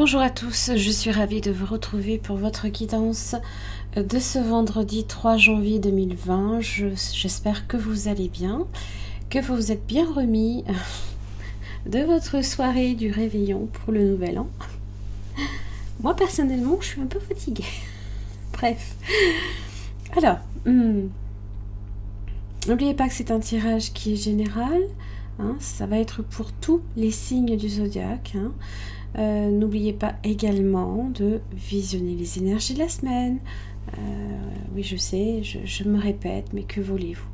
Bonjour à tous, je suis ravie de vous retrouver pour votre guidance de ce vendredi 3 janvier 2020. J'espère que vous allez bien, que vous vous êtes bien remis de votre soirée du réveillon pour le nouvel an. Moi personnellement, je suis un peu fatiguée. Bref. Alors, n'oubliez pas que c'est un tirage qui est général. Ça va être pour tous les signes du zodiaque. N'oubliez pas également de visionner les énergies de la semaine. Oui, je sais, je me répète, mais que voulez-vous?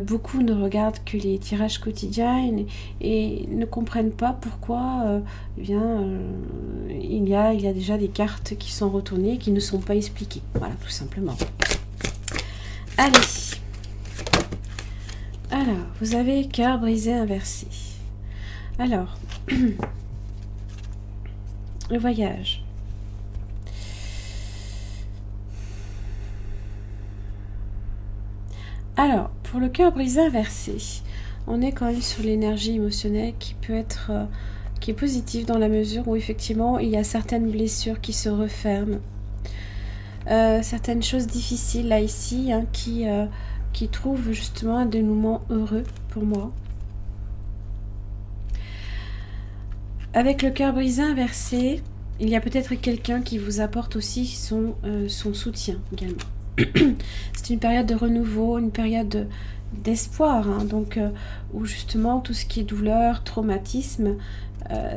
Beaucoup ne regardent que les tirages quotidiens et ne comprennent pas pourquoi il y a déjà des cartes qui sont retournées et qui ne sont pas expliquées. Voilà, tout simplement. Allez. Alors, vous avez cœur brisé inversé. Alors, le voyage. Alors, pour le cœur brisé inversé, on est quand même sur l'énergie émotionnelle qui peut être, qui est positive dans la mesure où effectivement il y a certaines blessures qui se referment, certaines choses difficiles là ici qui trouvent justement un dénouement heureux pour moi. Avec le cœur brisé inversé, il y a peut-être quelqu'un qui vous apporte aussi son soutien également. C'est une période de renouveau, une période d'espoir, donc où justement tout ce qui est douleur, traumatisme,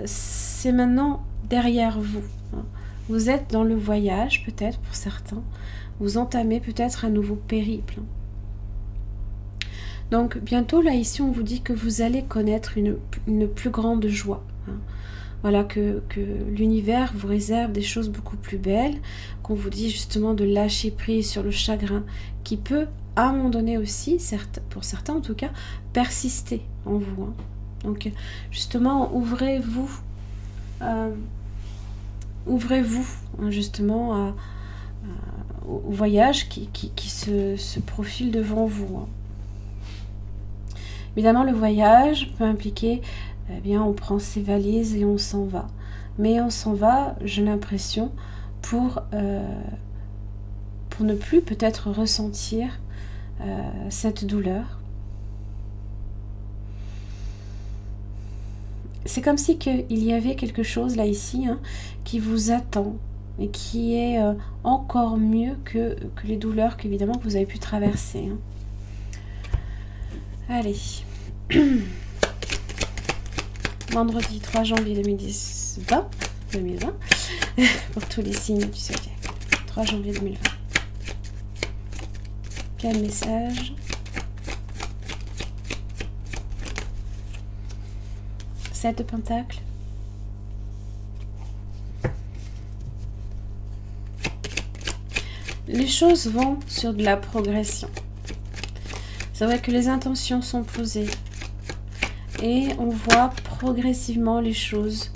c'est maintenant derrière vous. Vous êtes dans le voyage peut-être pour certains, vous entamez peut-être un nouveau périple. Donc bientôt là ici on vous dit que vous allez connaître une plus grande joie. Voilà, que l'univers vous réserve des choses beaucoup plus belles, qu'on vous dit justement de lâcher prise sur le chagrin qui peut, à un moment donné aussi, pour certains en tout cas, persister en vous. Donc justement, ouvrez-vous justement au voyage qui se profile devant vous. Évidemment, le voyage peut impliquer... Eh bien, on prend ses valises et on s'en va. Mais on s'en va, j'ai l'impression, pour ne plus peut-être ressentir cette douleur. C'est comme si il y avait quelque chose là ici qui vous attend et qui est encore mieux que les douleurs qu'évidemment vous avez pu traverser. Allez. Vendredi 3 janvier 2020 pour tous les signes du zodiaque. 3 janvier 2020. Quel message? Sept de Pentacles. Les choses vont sur de la progression. C'est vrai que les intentions sont posées. Et on voit progressivement les choses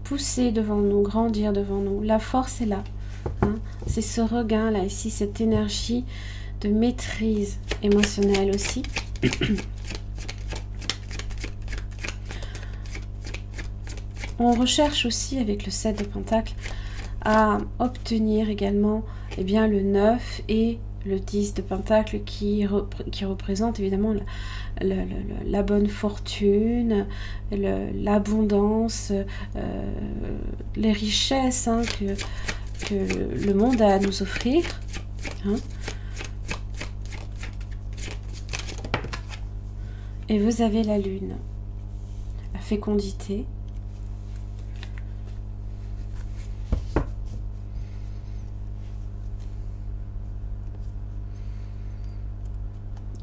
pousser devant nous, grandir devant nous. La force est là. C'est ce regain là, ici, cette énergie de maîtrise émotionnelle aussi. On recherche aussi avec le 7 de Pentacles à obtenir également le 9 et le 10 de Pentacle qui représente évidemment la bonne fortune, l'abondance, les richesses que le monde a à nous offrir. Et vous avez la lune, la fécondité.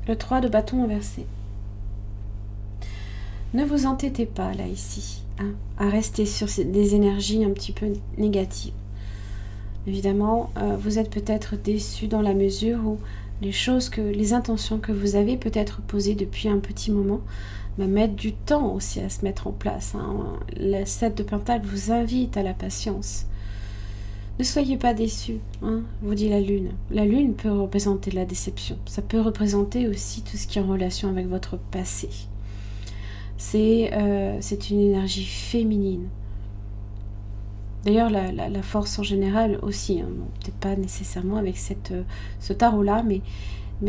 Le 3 de bâton inversé. Ne vous entêtez pas là ici à rester sur des énergies un petit peu négatives. Évidemment, vous êtes peut-être déçu dans la mesure où les intentions que vous avez peut-être posées depuis un petit moment mettent du temps aussi à se mettre en place. Le 7 de Pentacle vous invite à la patience. Ne soyez pas déçus, vous dit la lune. La lune peut représenter la déception. Ça peut représenter aussi tout ce qui est en relation avec votre passé. c'est une énergie féminine. D'ailleurs, la force en général aussi, hein, bon, peut-être pas nécessairement avec ce tarot-là, mais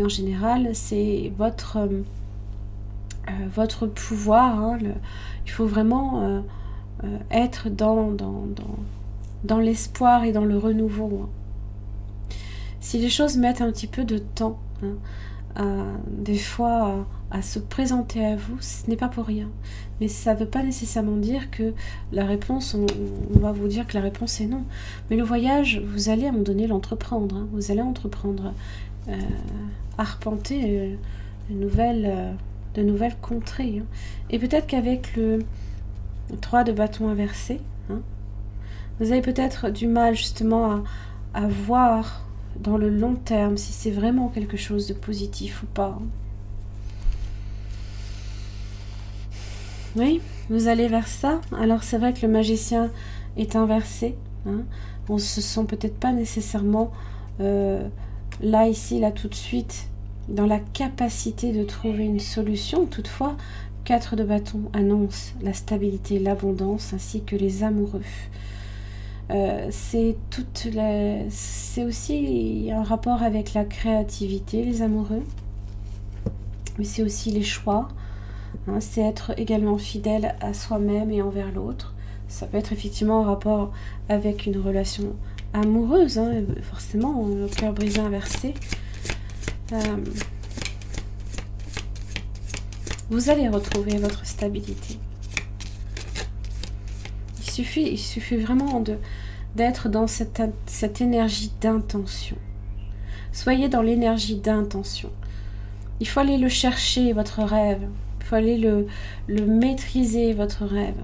en général, c'est votre pouvoir. Hein, il faut vraiment être dans l'espoir et dans le renouveau. Hein. Si les choses mettent un petit peu de temps, hein, des fois à se présenter à vous, ce n'est pas pour rien. Mais ça ne veut pas nécessairement dire que la réponse, on va vous dire que la réponse est non. Mais le voyage, vous allez à un moment donné l'entreprendre. Hein. Vous allez entreprendre, arpenter de nouvelles contrées. Hein. Et peut-être qu'avec le 3 de bâton inversé, hein, vous avez peut-être du mal justement à voir dans le long terme si c'est vraiment quelque chose de positif ou pas. Oui, vous allez vers ça. Alors c'est vrai que le magicien est inversé. Hein. On se sent peut-être pas nécessairement là, ici, là, tout de suite, dans la capacité de trouver une solution. Toutefois, 4 de bâton annonce la stabilité, l'abondance, ainsi que les amoureux. C'est aussi un rapport avec la créativité, les amoureux. Mais c'est aussi les choix. Hein, c'est être également fidèle à soi-même et envers l'autre. Ça peut être effectivement en rapport avec une relation amoureuse, hein, forcément, le cœur brisé inversé. Vous allez retrouver votre stabilité. Il suffit vraiment d'être dans cette énergie d'intention. Soyez dans l'énergie d'intention. Il faut aller le chercher, votre rêve. Il faut aller le maîtriser, votre rêve.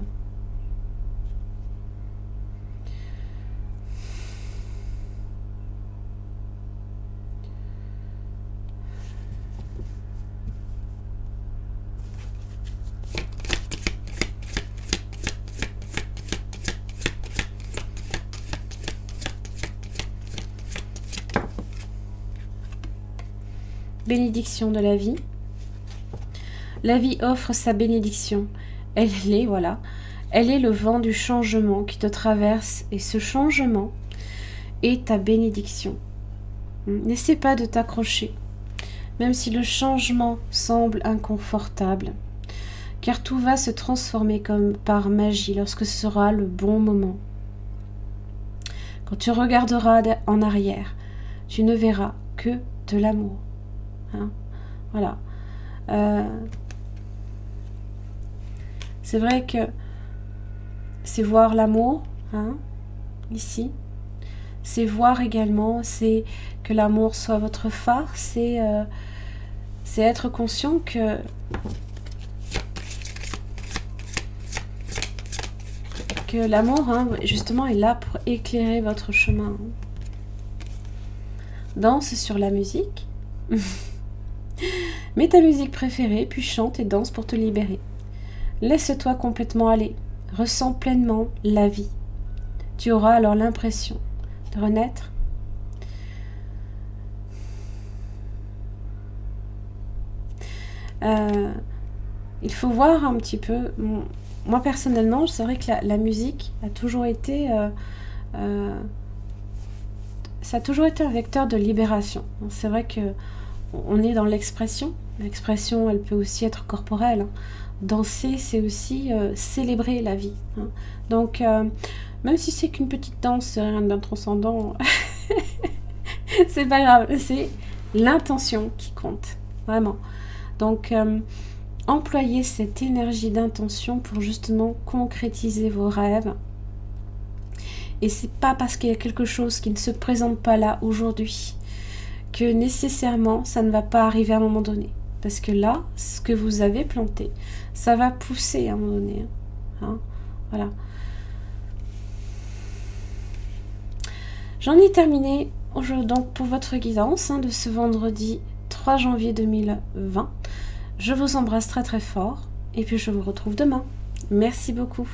Bénédiction de la vie. La vie offre sa bénédiction. Elle est, voilà, elle est le vent du changement qui te traverse et ce changement est ta bénédiction. N'essaie pas de t'accrocher, même si le changement semble inconfortable, car tout va se transformer comme par magie lorsque ce sera le bon moment. Quand tu regarderas en arrière, tu ne verras que de l'amour. Hein, voilà. C'est vrai que c'est voir l'amour, hein, ici. C'est voir également, c'est que l'amour soit votre phare, c'est être conscient que l'amour, hein, justement, est là pour éclairer votre chemin. Danse sur la musique. Mets ta musique préférée, puis chante et danse pour te libérer. Laisse-toi complètement aller. Ressens pleinement la vie. Tu auras alors l'impression de renaître. Il faut voir un petit peu... Moi, personnellement, c'est vrai que la musique a toujours été... ça a toujours été un vecteur de libération. C'est vrai que on est dans l'expression. L'expression, elle peut aussi être corporelle. Hein. Danser, c'est aussi célébrer la vie. Hein. Donc, même si c'est qu'une petite danse, c'est rien d'un transcendant, c'est pas grave. C'est l'intention qui compte, vraiment. Donc, employez cette énergie d'intention pour justement concrétiser vos rêves. Et c'est pas parce qu'il y a quelque chose qui ne se présente pas là aujourd'hui que nécessairement ça ne va pas arriver à un moment donné. Parce que là, ce que vous avez planté, ça va pousser à un moment donné. Hein, voilà. J'en ai terminé donc pour votre guidance de ce vendredi 3 janvier 2020. Je vous embrasse très très fort et puis je vous retrouve demain. Merci beaucoup.